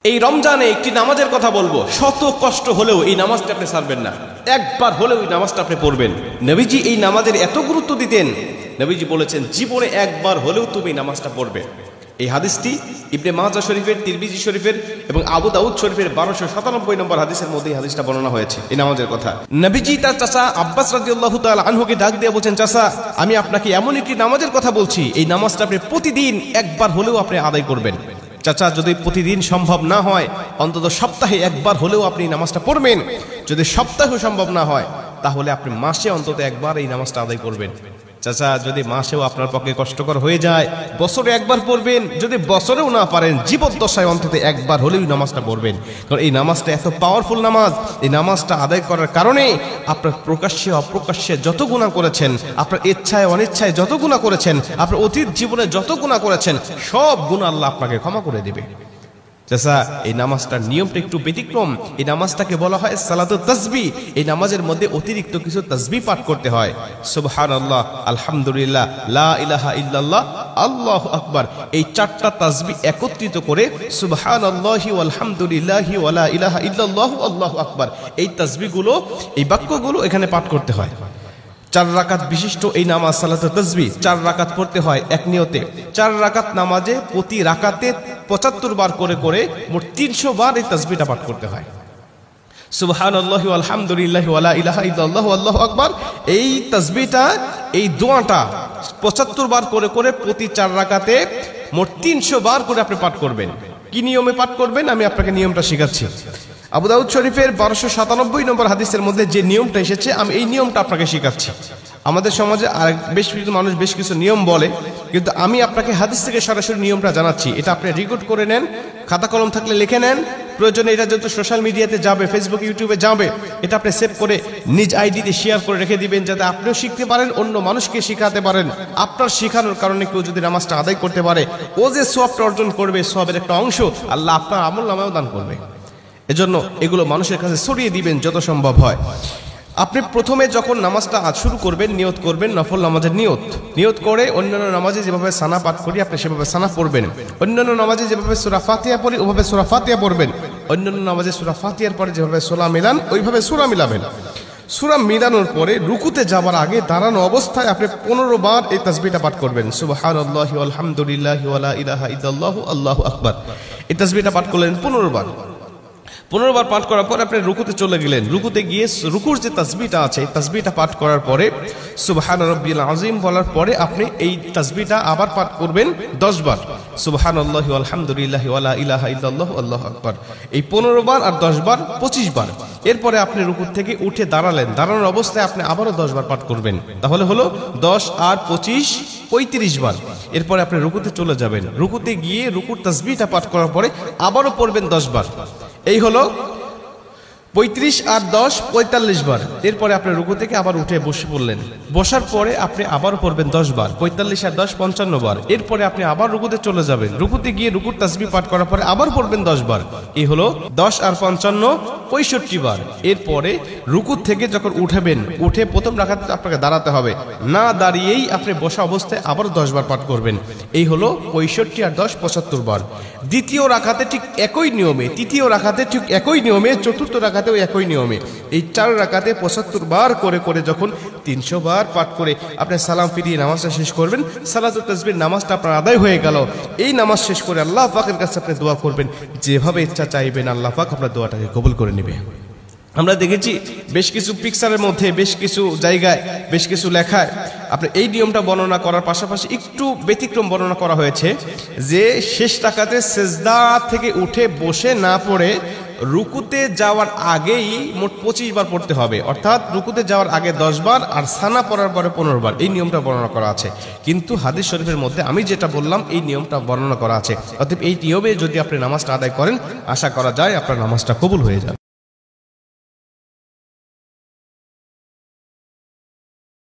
এই রমজানে একটি নামাজের কথা বলবো, শত কষ্ট হলেও এই নামাজটা আপনি ছাড়বেন না, একবার হলেও এই নামাজটা আপনি পড়বেন। নবীজি এই নামাজের এত গুরুত্ব দিতেন, নবীজি বলেছেন জীবনে একবার হলেও তুমি এই নামাজটা পড়বে। এই হাদিসটি ইবনে মাজাহ শরীফের, তিরমিজি শরীফের এবং আবু দাউদ শরীফের 1297 নম্বর হাদিসের মধ্যে এই হাদিসটা বর্ণনা হয়েছে এই নামাজের কথা। নবীজি তার চাচা আব্বাস রাদিয়াল্লাহু তাআলা আনহুকে ডাক দিয়ে বলছেন, চাচা আমি আপনাকে এমন একটি নামাজের কথা বলছি, এই নামাজটা আপনি প্রতিদিন একবার হলেও আপনি আদায় করবেন। চাচা যদি প্রতিদিন সম্ভব না হয়, অন্তত সপ্তাহে একবার হলেও আপনি নামাজটা পড়বেন। যদি সপ্তাহে সম্ভব না হয়, তাহলে আপনি মাসে অন্তত একবার এই নামাজটা আদায় করবেন। চাচা যদি মাসেও আপনার পক্ষে কষ্টকর হয়ে যায়, বছরে একবার পড়বেন। যদি বছরেও না পারেন, জীবদ্দশায় অন্তত একবার হলেও নামাজটা পড়বেন। কারণ এই নামাজটা এত পাওয়ারফুল নামাজ। এই নামাজটা আদায় করার কারণে আপনার প্রকাশ্যে অপ্রকাশ্যে যত গুনাহ করেছেন, আপনার ইচ্ছায় অনিচ্ছায় যত গুনাহ করেছেন, আপনার অতীত জীবনে যত গুনাহ করেছেন, সব গুনাহ আল্লাহ আপনাকে ক্ষমা করে দেবে। চাচা এই নামাজটার নিয়মটা একটু ব্যতিক্রম। এই নামাজটাকে বলা হয় সালাতুত তাসবিহ। এই নামাজের মধ্যে অতিরিক্ত কিছু তাসবিহ পাঠ করতে হয়। সুবহানাল্লাহ, আলহামদুলিল্লাহ, লা ইলাহা ইল্লাল্লাহ, আল্লাহু আকবার। এই চারটা তাসবিহ একত্রিত করে সুবহানাল্লাহি ওয়াল হামদুলিল্লাহি ওয়া লা ইলাহা ইল্লাল্লাহু আল্লাহু আকবার, এই তাসবিহগুলো, এই বাক্যগুলো এখানে পাঠ করতে হয়। 4 রাকাত বিশিষ্ট এই নামাজ সালাতুত তাসবিহ 4 রাকাত পড়তে হয় এক নিয়তে। 4 রাকাত নামাজে প্রতি রাকাতে 75 বার করে করে মোট 300 বার এই তাসবিহটা পাঠ করতে হয়। সুবহানাল্লাহি ওয়াল হামদুলিল্লাহি ওয়া লা ইলাহা ইল্লাল্লাহু আল্লাহু আকবার, এই তাসবিহটা, এই দোয়াটা 75 বার করে করে প্রতি 4 রাকাতে মোট 300 বার করে আপনি পাঠ করবেন। কি নিয়মে পাঠ করবেন আমি আপনাকে নিয়মটা শেখাচ্ছি। আবু দাউদ শরীফের 1297 নম্বর হাদিসের মধ্যে যে নিয়মটা এসেছে, আমি এই নিয়মটা আপনাকে শেখাচ্ছি। আমাদের সমাজে আর বেশ কিছু মানুষ বেশ কিছু নিয়ম বলে, কিন্তু আমি আপনাকে হাদিস থেকে সরাসরি নিয়মটা জানাচ্ছি। এটা আপনি রেকর্ড করে নেন, খাতা কলম থাকলে লিখে নেন। প্রয়োজনে এটা যেহেতু সোশ্যাল মিডিয়াতে যাবে, ফেসবুক ইউটিউবে যাবে, এটা আপনি সেভ করে নিজ আইডিতে শেয়ার করে রেখে দিবেন, যাতে আপনিও শিখতে পারেন, অন্য মানুষকে শিখাতে পারেন। আপনার শেখানোর কারণে কেউ যদি নামাজটা আদায় করতে পারে, ও যে সওয়াবটা অর্জন করবে, সওয়াবের একটা অংশ আল্লাহ আপনার আমলনামায়ও দান করবে। এজন্য এগুলো মানুষের কাছে ছড়িয়ে দিবেন যত সম্ভব হয়। আপনি প্রথমে যখন নামাজটা শুরু করবেন, নিয়ত করবেন নফল নামাজের নিয়ত করে অন্যান্য নামাজে যেভাবে সানা পাঠ করি আপনি সেভাবে সানা পড়বেন। অন্যান্য নামাজে যেভাবে সূরা ফাতিহা পড়ি ওভাবে সূরা ফাতিহা পড়বেন। অন্যান্য নামাজে সূরা ফাতিহার পরে যেভাবে সূরা মিলান ওইভাবে সূরা মিলাবেন। সূরা মিলানোর পরে রুকুতে যাওয়ার আগে দাঁড়ানো অবস্থায় আপনি 15 বার এই তাসবিহটা পাঠ করবেন। সুবহানাল্লাহি ওয়াল হামদুলিল্লাহি ওয়া লা ইলাহা ইল্লাল্লাহু আল্লাহু আকবার, এই তাসবিহটা পাঠ করলেন 15 বার। 15 বার পাঠ করার পর আপনি রুকুতে চলে গেলেন। রুকুতে গিয়ে রুকুর যে তাসবিহটা আছে, এই তাসবিহটা পাঠ করার পরে সুবহান রাব্বিল আযীম বলার পরে আপনি এই তাসবিহটা আবার পাঠ করবেন 10 বার। সুবহানাল্লাহি ওয়াল হামদুলিল্লাহি ওয়া লা ইলাহা ইল্লাল্লাহু আল্লাহু আকবার, এই 15 বার আর 10 বার 25 বার। এরপরে আপনি রুকুর থেকে উঠে দাঁড়ালেন, দাঁড়ানোর অবস্থায় আপনি আবারও 10 বার পাঠ করবেন। তাহলে হলো 10 আর 25 35 বার। এরপরে আপনি রুকুতে চলে যাবেন। রুকুতে গিয়ে রুকুর তাসবিহটা পাঠ করার পরে আবারও পড়বেন 10 বার। এই হলো 35 আর 10 45 বার। এরপরে আপনি রুকু থেকে আবার উঠে বসে পড়লেন। বসার পরে আপনি আবার পড়বেন 10 বার। 45 আর 10 55 বার। এরপরে আপনি আবার রুকুতে চলে যাবেন। রুকুতে গিয়ে রুকুর তাসবিহ পাঠ করার পরে আবার পড়বেন 10 বার। এই হলো 10 আর 55 65 বার। এরপরে রুকু থেকে যখন উঠবেন, উঠে প্রথম রাকাতে আপনাকে দাঁড়াতে হবে, না দাঁড়িয়েই আপনি বসা অবস্থায় আবার 10 বার পাঠ করবেন। এই হলো 65 আর 10 75 বার। দ্বিতীয় রাকাতে ঠিক একই নিয়মে, তৃতীয় রাকাতে ঠিক একই নিয়মে, চতুর্থ রাকাতেও একই নিয়মে, এই 4 রাকাতে 75 বার করে করে যখন 300 বার পাঠ করে আপনি সালাম ফিরিয়ে নামাজটা শেষ করবেন, সালাতুত তাসবিহ নামাজটা আপনার আদায় হয়ে গেল। এই নামাজ শেষ করে আল্লাহ পাকের কাছে আপনি দোয়া করবেন, যেভাবে ইচ্ছা চাইবেন আল্লাহ পাক আপনার দোয়াটাকে কবুল করে নেবে। আমরা দেখেছি বেশ কিছু পিকচারের মধ্যে, বেশ কিছু জায়গায়, বেশ কিছু লেখায় আপনি এই নিয়মটা বর্ণনা করার পাশাপাশি একটু ব্যতিক্রম বর্ণনা করা হয়েছে, যে শেষ রাকাতে সেজদা থেকে উঠে বসে না পড়ে রুকুতে যাওয়ার আগেই মোট 25 বার পড়তে হবে। অর্থাৎ রুকুতে যাওয়ার আগে 10 বার আর সানা পড়ার পরে 15 বার। এই নিয়মটা বর্ণনা করা আছে, কিন্তু হাদিস শরীফের মধ্যে আমি যেটা বললাম এই নিয়মটা বর্ণনা করা আছে। অতএব এই নিয়মে যদি আপনি নামাজটা আদায় করেন, আশা করা যায় আপনার নামাজটা কবুল হয়ে যাবে।